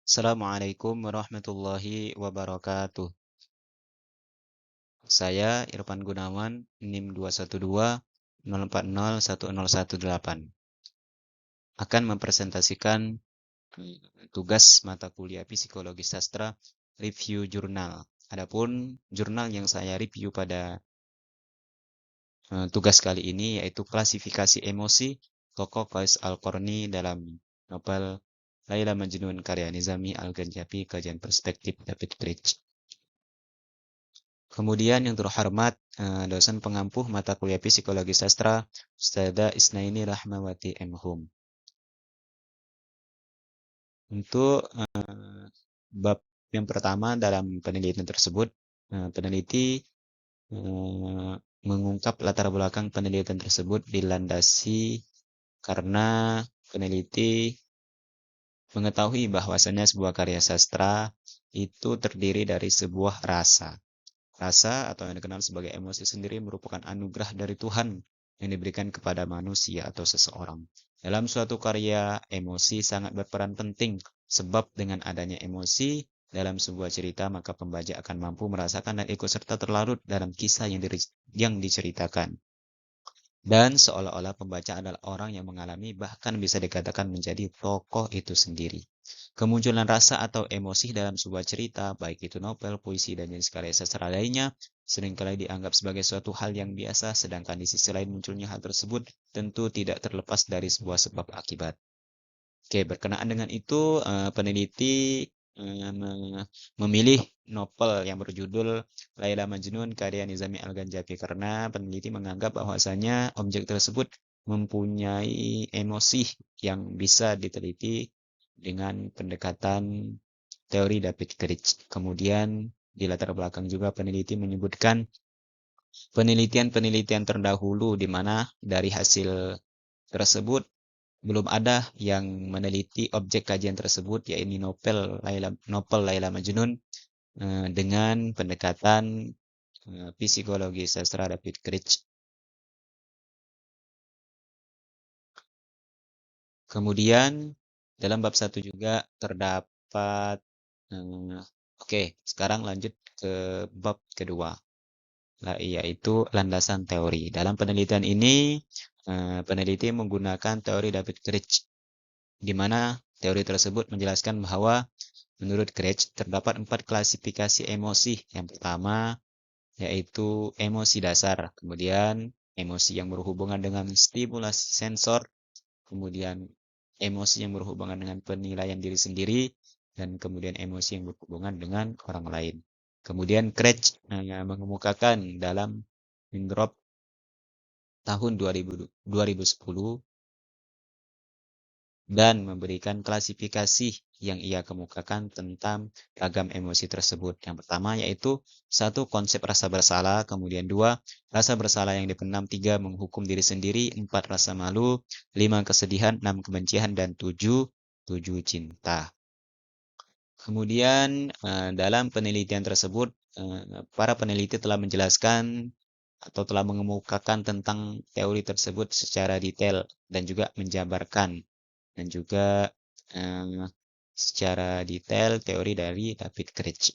Assalamualaikum warahmatullahi wabarakatuh. Saya Irfan Gunawan, NIM 212 0401018. Akan mempresentasikan tugas mata kuliah Psikologi Sastra review jurnal. Adapun jurnal yang saya review pada tugas kali ini yaitu klasifikasi emosi tokoh Qais Al-Qarni dalam novel Laila Majnun karya Nizami Al-Ganjafi, kajian perspektif David Bridge. Kemudian yang terhormat dosen pengampuh mata kuliah Psikologi Sastra Ustadzah Isnaini Rahmawati M. Hum. Untuk bab yang pertama dalam penelitian tersebut, peneliti mengungkap latar belakang penelitian tersebut dilandasi karena peneliti mengetahui bahwasannya sebuah karya sastra itu terdiri dari sebuah rasa. Rasa atau yang dikenal sebagai emosi sendiri merupakan anugerah dari Tuhan yang diberikan kepada manusia atau seseorang. Dalam suatu karya, emosi sangat berperan penting sebab dengan adanya emosi dalam sebuah cerita maka pembaca akan mampu merasakan dan ikut serta terlarut dalam kisah yang diceritakan. Dan seolah-olah pembaca adalah orang yang mengalami bahkan bisa dikatakan menjadi tokoh itu sendiri. Kemunculan rasa atau emosi dalam sebuah cerita, baik itu novel, puisi, dan jenis karya sastra lainnya, seringkali dianggap sebagai suatu hal yang biasa, sedangkan di sisi lain munculnya hal tersebut tentu tidak terlepas dari sebuah sebab akibat. Oke, berkenaan dengan itu, peneliti memilih novel yang berjudul Laila Majnun karya Nizami Al-Ganjafi karena peneliti menganggap bahwasanya objek tersebut mempunyai emosi yang bisa diteliti dengan pendekatan teori David Critch. Kemudian di latar belakang juga peneliti menyebutkan penelitian-penelitian terdahulu di mana dari hasil tersebut belum ada yang meneliti objek kajian tersebut, yaitu novel Laila Majnun dengan pendekatan psikologi sastra David Critch. Kemudian dalam bab 1 juga terdapat oke, sekarang lanjut ke bab kedua, yaitu landasan teori. Dalam penelitian ini peneliti menggunakan teori David Critch, di mana teori tersebut menjelaskan bahwa menurut Critch terdapat 4 klasifikasi emosi. Yang pertama yaitu emosi dasar, kemudian emosi yang berhubungan dengan stimulasi sensor, kemudian emosi yang berhubungan dengan penilaian diri sendiri, dan kemudian emosi yang berhubungan dengan orang lain. Kemudian Critch mengemukakan dalam Winthrop tahun 2010 dan memberikan klasifikasi yang ia kemukakan tentang ragam emosi tersebut. Yang pertama yaitu 1. Konsep rasa bersalah, kemudian 2. Rasa bersalah yang dipendam, 3. Menghukum diri sendiri, 4. Rasa malu, 5. Kesedihan, 6. Kebencian, dan 7. Cinta. Kemudian dalam penelitian tersebut para peneliti telah menjelaskan atau telah mengemukakan tentang teori tersebut secara detail dan juga menjabarkan dan juga secara detail teori dari David Critch.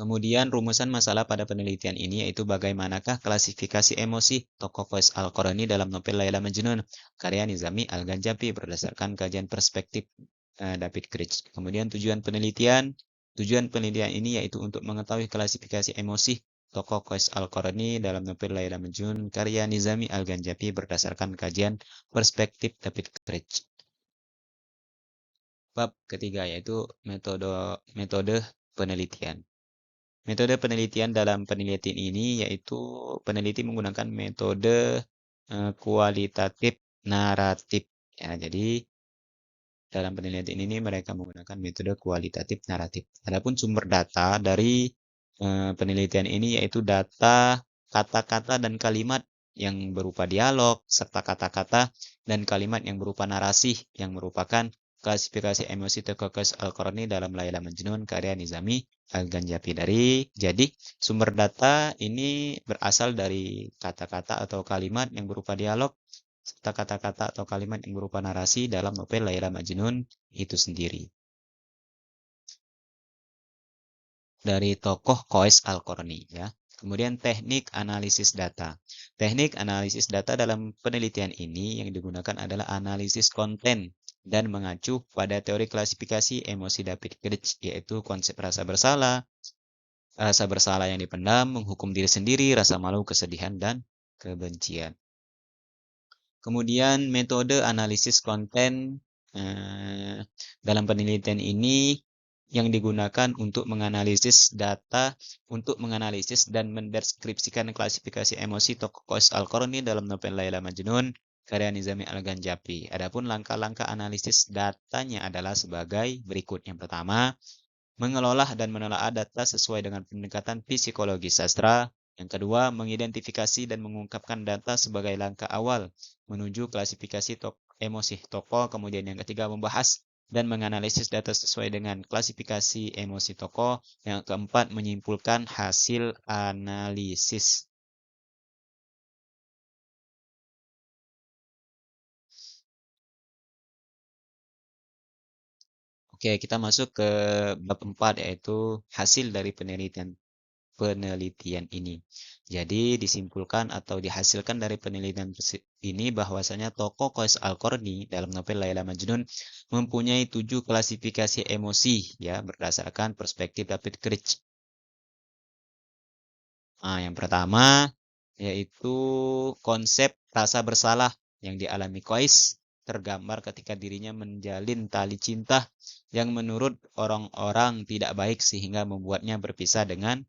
Kemudian rumusan masalah pada penelitian ini yaitu bagaimanakah klasifikasi emosi tokoh Qais Al-Qarni dalam novel Laila Majnun karya Nizami Al-Ganjafi berdasarkan kajian perspektif David Critch. Kemudian tujuan penelitian ini yaitu untuk mengetahui klasifikasi emosi tokoh Qais Al-Qarni dalam novel Laila Majnun karya Nizami Al-Ganjafi berdasarkan kajian perspektif David Critch. Bab ketiga yaitu metode penelitian. Metode penelitian dalam penelitian ini yaitu peneliti menggunakan metode kualitatif naratif. Ya, jadi dalam penelitian ini mereka menggunakan metode kualitatif naratif. Adapun sumber data dari penelitian ini yaitu data kata-kata dan kalimat yang berupa dialog serta kata-kata dan kalimat yang berupa narasi yang merupakan klasifikasi emosi tokoh Qais Al-Qarni dalam Laila Majnun karya Nizami Al-Ganjafi. Jadi sumber data ini berasal dari kata-kata atau kalimat yang berupa dialog serta kata-kata atau kalimat yang berupa narasi dalam novel Laila Majnun itu sendiri. Dari tokoh Qais Al-Qarni ya. Kemudian teknik analisis data. Teknik analisis data dalam penelitian ini yang digunakan adalah analisis konten dan mengacu pada teori klasifikasi emosi David Grich, yaitu konsep rasa bersalah yang dipendam, menghukum diri sendiri, rasa malu, kesedihan, dan kebencian. Kemudian metode analisis konten dalam penelitian ini yang digunakan untuk menganalisis data, untuk menganalisis dan mendeskripsikan klasifikasi emosi tokoh Qais Al-Qarni dalam novel Laila Majnun karya Nizami Al-Ganjapi. Adapun langkah-langkah analisis datanya adalah sebagai berikut. Yang pertama, mengelola dan menelaah data sesuai dengan pendekatan psikologi sastra. Yang kedua, mengidentifikasi dan mengungkapkan data sebagai langkah awal menuju klasifikasi emosi tokoh. Kemudian yang ketiga, membahas dan menganalisis data sesuai dengan klasifikasi emosi tokoh. Yang keempat, menyimpulkan hasil analisis. Oke, kita masuk ke bab 4, yaitu hasil dari penelitian ini. Jadi disimpulkan atau dihasilkan dari penelitian ini bahwasanya tokoh Qais Al-Qarni dalam novel Laila Majnun mempunyai 7 klasifikasi emosi ya berdasarkan perspektif David Grich. Nah, yang pertama yaitu konsep rasa bersalah yang dialami Qais tergambar ketika dirinya menjalin tali cinta yang menurut orang-orang tidak baik sehingga membuatnya berpisah dengan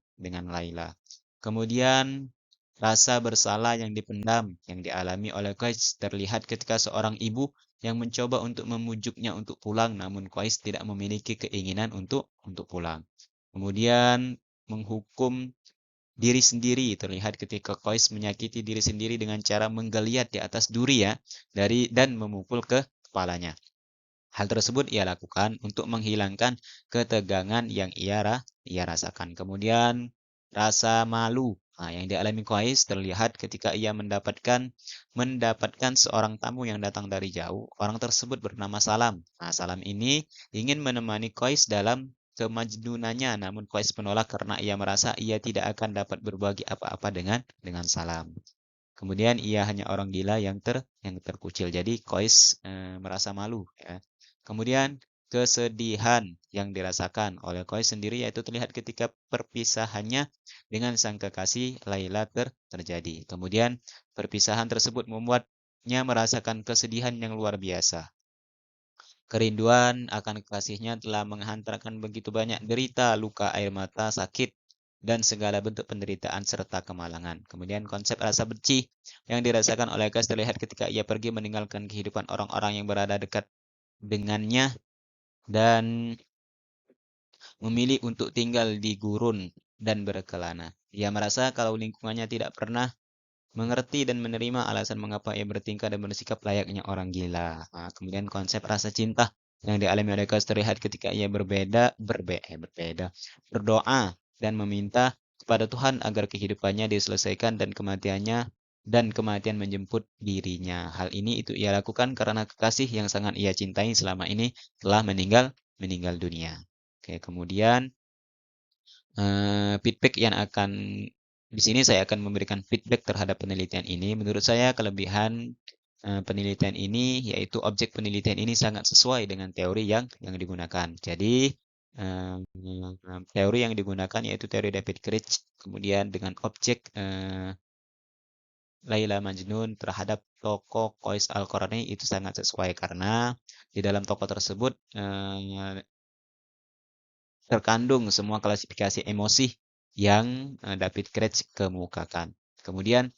Laila. Kemudian rasa bersalah yang dipendam yang dialami oleh Qais terlihat ketika seorang ibu yang mencoba untuk memujuknya untuk pulang, namun Qais tidak memiliki keinginan untuk pulang. Kemudian menghukum diri sendiri terlihat ketika Qais menyakiti diri sendiri dengan cara menggeliat di atas duri ya dan memukul ke kepalanya. Hal tersebut ia lakukan untuk menghilangkan ketegangan yang ia rasakan. Kemudian rasa malu yang dialami Qais terlihat ketika ia mendapatkan seorang tamu yang datang dari jauh. Orang tersebut bernama Salam. Nah, Salam ini ingin menemani Qais dalam kemajnunannya, namun Qais menolak karena ia merasa ia tidak akan dapat berbagi apa-apa dengan Salam. Kemudian ia hanya orang gila yang terkucil. Jadi Qais merasa malu ya. Kemudian kesedihan yang dirasakan oleh Qais sendiri yaitu terlihat ketika perpisahannya dengan sang kekasih Laila terjadi. Kemudian perpisahan tersebut membuatnya merasakan kesedihan yang luar biasa. Kerinduan akan kekasihnya telah menghantarkan begitu banyak derita, luka, air mata, sakit, dan segala bentuk penderitaan serta kemalangan. Kemudian konsep rasa benci yang dirasakan oleh Qais terlihat ketika ia pergi meninggalkan kehidupan orang-orang yang berada dekat dengannya dan memilih untuk tinggal di gurun dan berkelana. Ia merasa kalau lingkungannya tidak pernah mengerti dan menerima alasan mengapa ia bertingkah dan bersikap layaknya orang gila. Nah, kemudian konsep rasa cinta yang dialami oleh Qais terlihat ketika ia berdoa dan meminta kepada Tuhan agar kehidupannya diselesaikan dan kematian menjemput dirinya. Hal ini itu ia lakukan karena kekasih yang sangat ia cintai selama ini telah meninggal dunia. Oke, kemudian feedback yang akan di sini saya akan memberikan feedback terhadap penelitian ini. Menurut saya kelebihan penelitian ini yaitu objek penelitian ini sangat sesuai dengan teori yang digunakan. Jadi teori yang digunakan yaitu teori David Grich. Kemudian dengan objek Laila Majnun terhadap tokoh Qais Al-Qarni itu sangat sesuai karena di dalam tokoh tersebut terkandung semua klasifikasi emosi yang David Grich kemukakan. Kemudian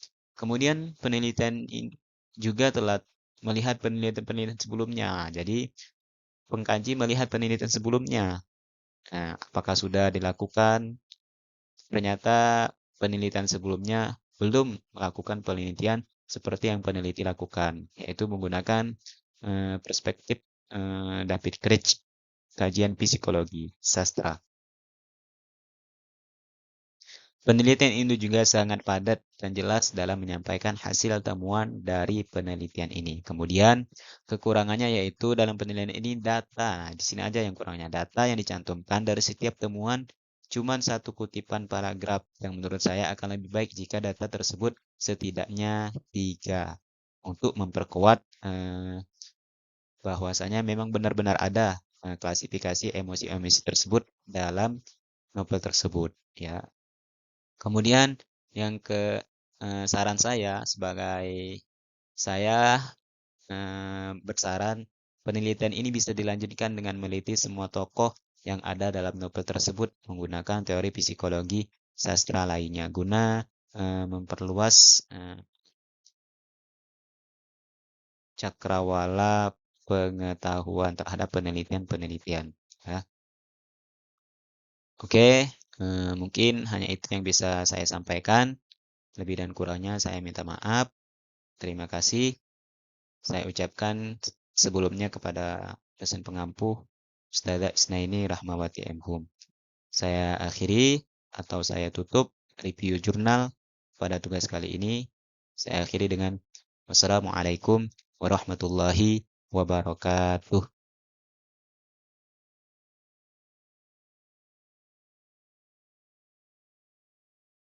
penelitian ini juga telah melihat penelitian sebelumnya. Jadi pengkaji melihat penelitian sebelumnya. Apakah sudah dilakukan? Ternyata penelitian sebelumnya belum melakukan penelitian seperti yang peneliti lakukan, yaitu menggunakan perspektif David Grich, kajian psikologi sastra. Penelitian ini juga sangat padat dan jelas dalam menyampaikan hasil temuan dari penelitian ini. Kemudian, kekurangannya yaitu dalam penelitian ini data. Di sini aja yang kurangnya. Data yang dicantumkan dari setiap temuan cuma satu kutipan paragraf yang menurut saya akan lebih baik jika data tersebut setidaknya 3 untuk memperkuat bahwasanya memang benar-benar ada klasifikasi emosi-emosi tersebut dalam novel tersebut, ya. Kemudian yang saran saya sebagai saya bersaran penelitian ini bisa dilanjutkan dengan meliti semua tokoh yang ada dalam novel tersebut menggunakan teori psikologi sastra lainnya guna memperluas cakrawala pengetahuan terhadap penelitian-penelitian. Ya. Oke, mungkin hanya itu yang bisa saya sampaikan. Lebih dan kurangnya saya minta maaf. Terima kasih. Saya ucapkan sebelumnya kepada dosen pengampu Ustazah Isnaini Rahmawati M.Hum. Saya akhiri atau saya tutup review jurnal pada tugas kali ini. Saya akhiri dengan wassalamualaikum warahmatullahi wabarakatuh.